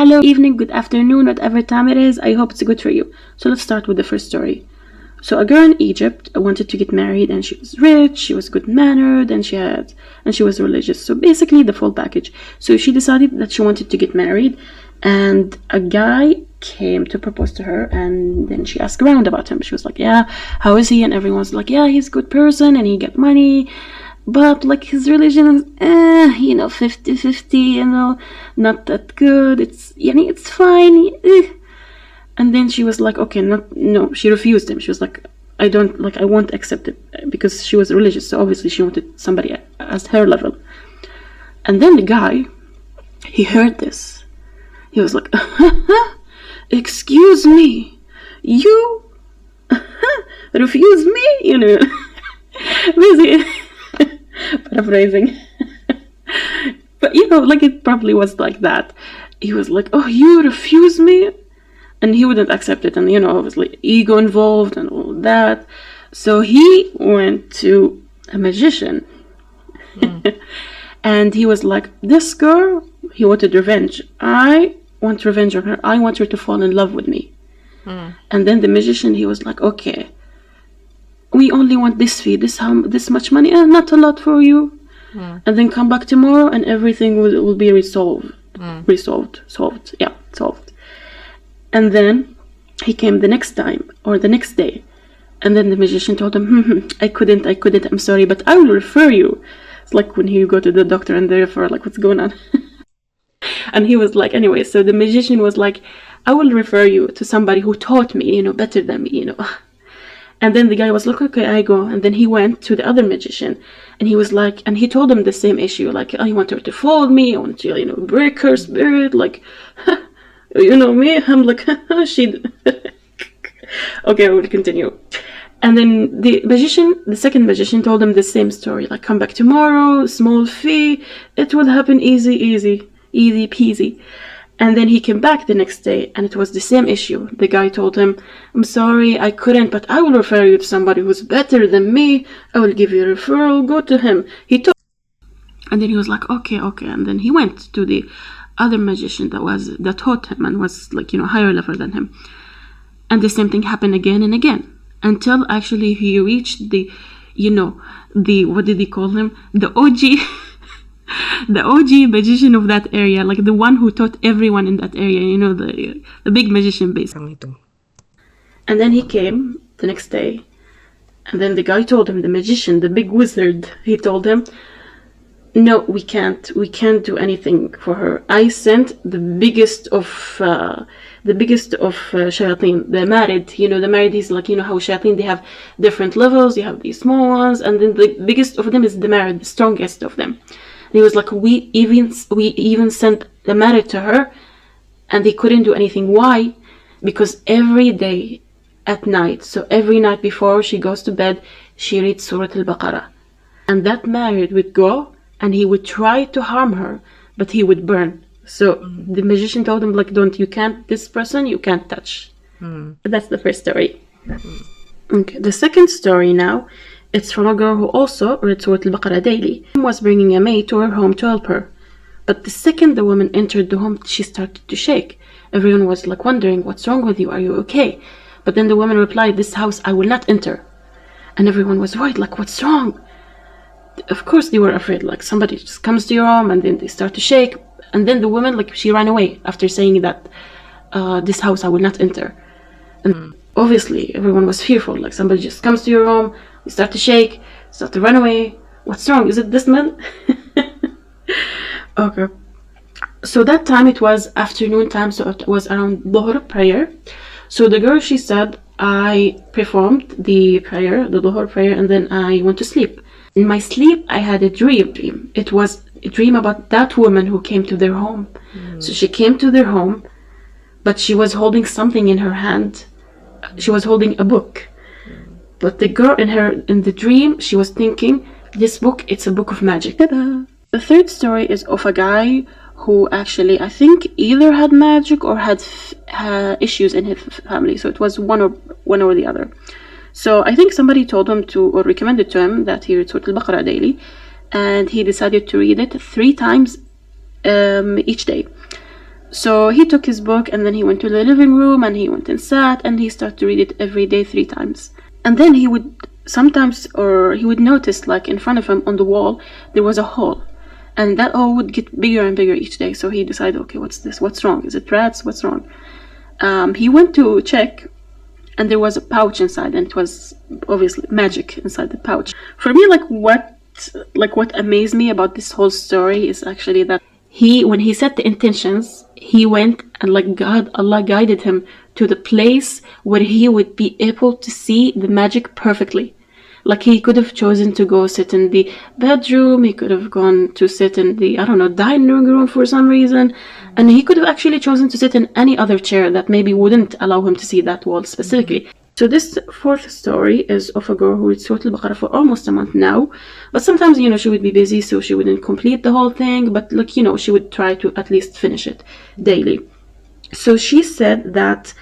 Hello, evening, good afternoon, whatever time it is. I hope it's good for you. So let's start with the first story. So a girl in Egypt wanted to get married, and she was rich, she was good-mannered, and she was religious. So basically the full package. So she decided that she wanted to get married, and a guy came to propose to her, and then she asked around about him. She was like, yeah, how is he? And everyone's like, yeah, he's a good person and he got money, but like his religion is 50-50, not that good. It's fine. And then she was like, okay, no, she refused him. She was like, I won't accept it, because she was religious, so obviously she wanted somebody at her level. And then the guy, he heard this. He was like, excuse me, you refuse me? Basically, paraphrasing. But it probably was like that. He was like, oh, you refuse me? And he wouldn't accept it, and obviously ego involved and all that. So he went to a magician. And he was like, this girl, he wanted revenge. I want revenge on her. I want her to fall in love with me. And then the magician, he was like, okay, we only want this fee, this much money, not a lot for you. And then come back tomorrow and everything will be solved. And then he came the next time, or the next day. And then the magician told him, I couldn't, I'm sorry, but I will refer you. It's like when you go to the doctor and they refer, like, what's going on? And he was like, anyway, so the magician was like, I will refer you to somebody who taught me, better than me, And then the guy was like, okay, I go. And then he went to the other magician, and he was like, and he told him the same issue, like, I want her to fold me, I want to, break her spirit, like, me, I'm like, she. Okay, I will continue. And then the second magician told him the same story, like, come back tomorrow, small fee, it will happen easy peasy. And then he came back the next day, and it was the same issue. The guy told him, I'm sorry, I couldn't, but I will refer you to somebody who's better than me. I will give you a referral, go to him. And then he was like, okay. And then he went to the other magician that taught him and was like, higher level than him. And the same thing happened again and again, until actually he reached the what did he call him? The OG. The OG magician of that area, like the one who taught everyone in that area, the big magician basically. And then he came the next day, and then the guy told him, the magician, the big wizard, he told him, no, we can't do anything for her. I sent the biggest of shayateen, the married. The married is like, how shayateen, they have different levels. You have these small ones, and then the biggest of them is the married, the strongest of them. And he was like, we even sent the married to her, and they couldn't do anything. Why? Because every day at night, so every night before she goes to bed, she reads Surat Al-Baqarah, and that married would go, and he would try to harm her, but he would burn. So the magician told him, like, this person you can't touch. That's the first story. Okay, the second story now, it's from a girl who also read Surah Al-Baqarah daily. She was bringing a maid to her home to help her. But the second the woman entered the home, she started to shake. Everyone was like wondering, what's wrong with you? Are you okay? But then the woman replied, this house I will not enter. And everyone was worried, like, what's wrong? Of course they were afraid, like somebody just comes to your home, and then they start to shake. And then the woman, like, she ran away after saying that, this house I will not enter. And obviously everyone was fearful, like somebody just comes to your home, you start to shake, start to run away. What's wrong? Is it this man? Okay. So that time it was afternoon time, so it was around Dhuhr prayer. So the girl, she said, I performed the prayer, the Dhuhr prayer, and then I went to sleep. In my sleep, I had a dream. It was a dream about that woman who came to their home. So she came to their home, but she was holding something in her hand. She was holding a book. But the girl in the dream, she was thinking, this book, it's a book of magic. Ta-da! The third story is of a guy who actually, I think, either had magic or had issues in his family. So it was one or the other. So I think somebody told him or recommended to him that he read Surah Al-Baqarah daily, and he decided to read it 3 times each day. So he took his book and then he went to the living room and he went and sat and he started to read it every day 3 times. And then he would sometimes, or he would notice like in front of him on the wall, there was a hole. And that hole would get bigger and bigger each day. So he decided, okay, what's this? What's wrong? Is it rats? What's wrong? He went to check and there was a pouch inside, and it was obviously magic inside the pouch. For me, what amazed me about this whole story is actually that when he set the intentions, he went and Allah guided him to the place where he would be able to see the magic perfectly. Like he could have chosen to go sit in the bedroom, he could have gone to sit in the, dining room for some reason, and he could have actually chosen to sit in any other chair that maybe wouldn't allow him to see that wall specifically. So this 4th story is of a girl who reads Surah Al-Baqarah for almost a month now, but sometimes, she would be busy, so she wouldn't complete the whole thing, but she would try to at least finish it daily. So she said that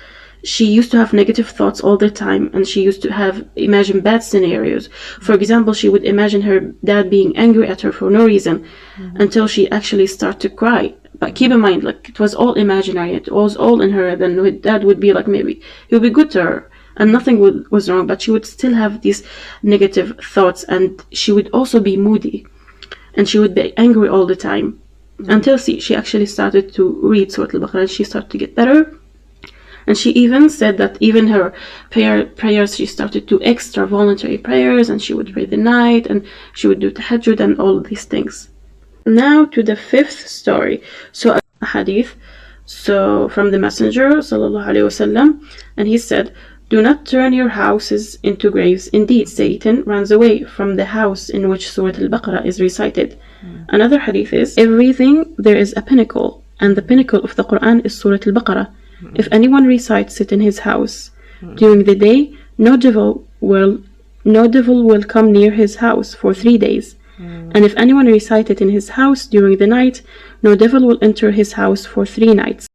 she used to have negative thoughts all the time, and she used to imagine bad scenarios. For example, she would imagine her dad being angry at her for no reason, until she actually started to cry. But keep in mind, it was all imaginary, it was all in her head, and her dad would be maybe he would be good to her, and nothing was wrong, but she would still have these negative thoughts, and she would also be moody, and she would be angry all the time, until she actually started to read Surah Al-Baqarah, and she started to get better. And she even said that even her prayers, she started to extra voluntary prayers, and she would pray the night, and she would do tahajjud and all these things. Now to the 5th story. So a hadith, from the Messenger sallallahu alaihi wasallam, and he said, "Do not turn your houses into graves. Indeed, Satan runs away from the house in which Surah Al-Baqarah is recited." Another hadith is, "Everything there is a pinnacle, and the pinnacle of the Quran is Surah Al-Baqarah. If anyone recites it in his house during the day, no devil will come near his house for 3 days. And if anyone recites it in his house during the night, no devil will enter his house for 3 nights.